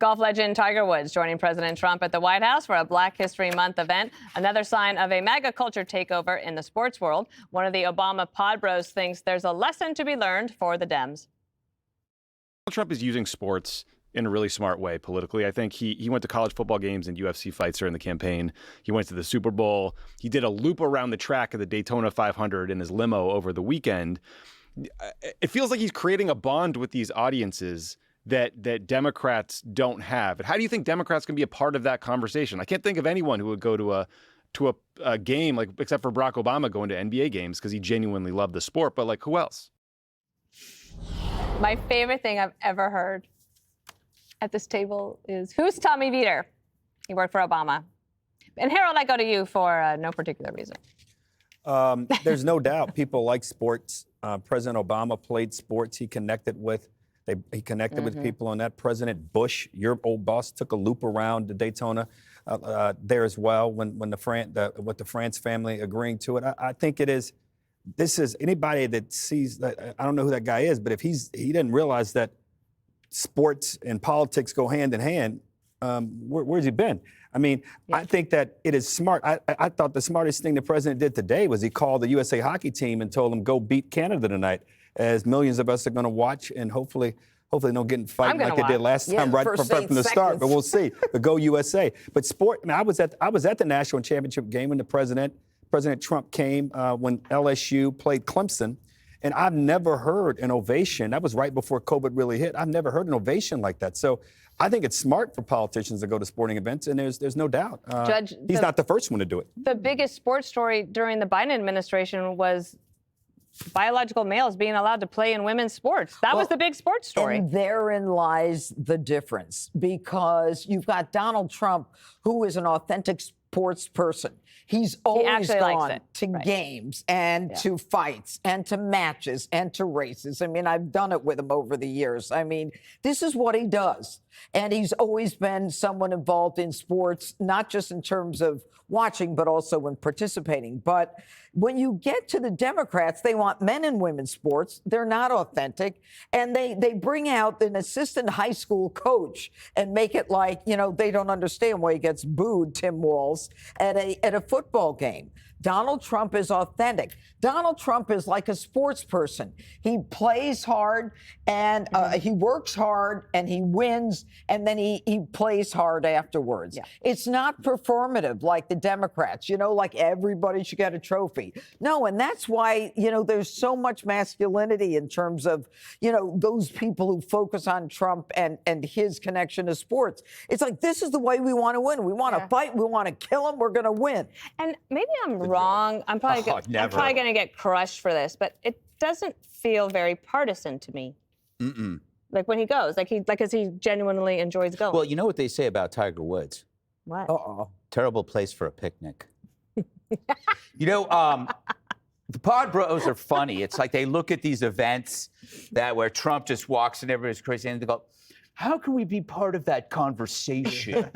Golf legend Tiger Woods joining President Trump at the White House for a Black History Month event. Another sign of a MAGA culture takeover in the sports world. One of the Obama pod bros thinks there's a lesson to be learned for the Dems. Trump is using sports in a really smart way politically. I think he went to college football games and UFC fights during the campaign. He went to the Super Bowl. He did a loop around the track of the Daytona 500 in his limo over the weekend. It feels like he's creating a bond with these audiences that Democrats don't have. And how do you think Democrats can be a part of that conversation? I can't think of anyone who would go to a game, like, except for Barack Obama going to NBA games because he genuinely loved the sport. But, like, who else? My favorite thing I've ever heard at this table is, who's Tommy Vietor? He worked for Obama. And Harold, I go to you for no particular reason. There's no doubt people like sports. President Obama played sports. He connected with with people on that. President Bush, your old boss, took a loop around the Daytona there as well with the France family agreeing to it. I think this is anybody that sees that. I don't know who that guy is, but if he didn't realize that sports and politics go hand in hand, where's he been? I mean, yeah. I think that it is smart. I thought the smartest thing the president did today was he called the USA hockey team and told them, go beat Canada tonight, as millions of us are going to watch, and hopefully they don't get in fight like they did last time, right from the start. But we'll see. But go USA. But sport. I mean, I was at the national championship game when President Trump came when LSU played Clemson. And I've never heard an ovation. That was right before COVID really hit. I've never heard an ovation like that. So I think it's smart for politicians to go to sporting events, and there's no doubt. Judge, he's not the first one to do it. The biggest sports story during the Biden administration was biological males being allowed to play in women's sports. That was the big sports story. And therein lies the difference, because you've got Donald Trump, who is an authentic sports person. He's always gone to games and to fights and to matches and to races. I mean, I've done it with him over the years. I mean, this is what he does. And he's always been someone involved in sports, not just in terms of watching, but also in participating. But when you get to the Democrats, they want men and women's sports. They're not authentic. And they bring out an assistant high school coach and make it like, they don't understand why he gets booed, Tim Walz, at a football game. Donald Trump is authentic. Donald Trump is like a sports person. He plays hard, and he works hard, and he wins, and then he plays hard afterwards. Yeah. It's not performative like the Democrats, like everybody should get a trophy. No, and that's why, there's so much masculinity in terms of, those people who focus on Trump and his connection to sports. It's like, this is the way we want to win. We want to fight. We want to kill him. We're going to win. And maybe I'm wrong. I'm probably going to get crushed for this, but it doesn't feel very partisan to me. Like when he goes, because he genuinely enjoys going. Well, you know what they say about Tiger Woods? What? Terrible place for a picnic. The pod bros are funny. It's like they look at these events where Trump just walks and everybody's crazy, and they go, how can we be part of that conversation?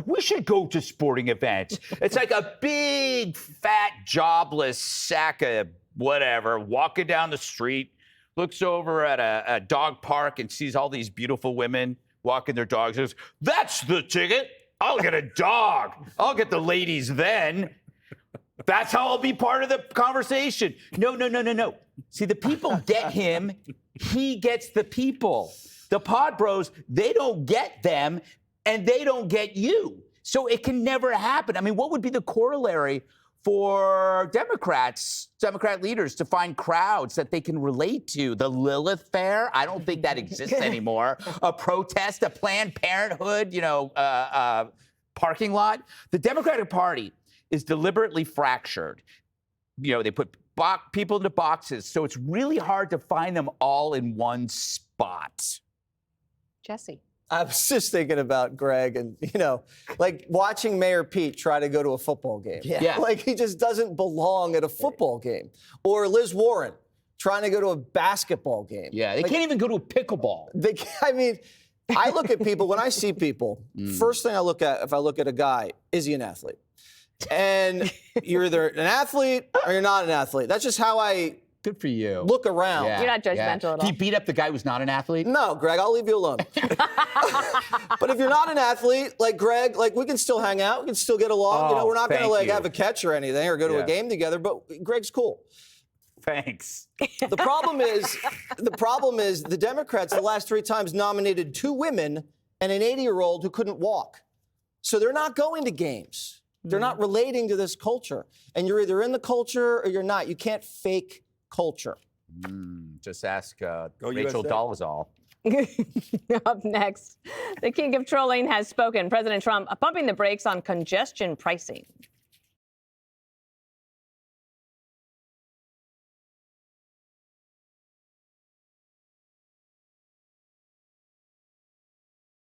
We should go to sporting events. It's like a big, fat, jobless sack of whatever walking down the street, looks over at a dog park and sees all these beautiful women walking their dogs. Says, that's the ticket. I'll get a dog. I'll get the ladies then. That's how I'll be part of the conversation. No. See, the people get him. He gets the people. The pod bros, they don't get them, and they don't get you. So it can never happen. I mean, what would be the corollary for Democrat leaders to find crowds that they can relate to? The Lilith Fair? I don't think that exists anymore. A protest, a Planned Parenthood, parking lot. The Democratic Party is deliberately fractured. They put people into boxes, so it's really hard to find them all in one spot. Jesse. I was just thinking about Greg and, like watching Mayor Pete try to go to a football game. Yeah. Like he just doesn't belong at a football game. Or Liz Warren trying to go to a basketball game. Yeah, they can't even go to a pickleball. I look at people, when I see people, first thing I look at, if I look at a guy, is he an athlete? And you're either an athlete or you're not an athlete. That's just how I Good for you. Look around. Yeah, You're not judgmental at all. He beat up the guy who's not an athlete? No, Greg, I'll leave you alone. But if you're not an athlete, like Greg, like we can still hang out. We can still get along. Oh, We're not going to thank you. have a catch or anything or go to a game together, but Greg's cool. Thanks. The problem is the Democrats the last 3 times nominated 2 women and an 80-year-old who couldn't walk. So they're not going to games. They're not relating to this culture. And you're either in the culture or you're not. You can't fake culture. Just ask Rachel USA. Dolezal. Up next, the king of trolling has spoken. President Trump pumping the brakes on congestion pricing.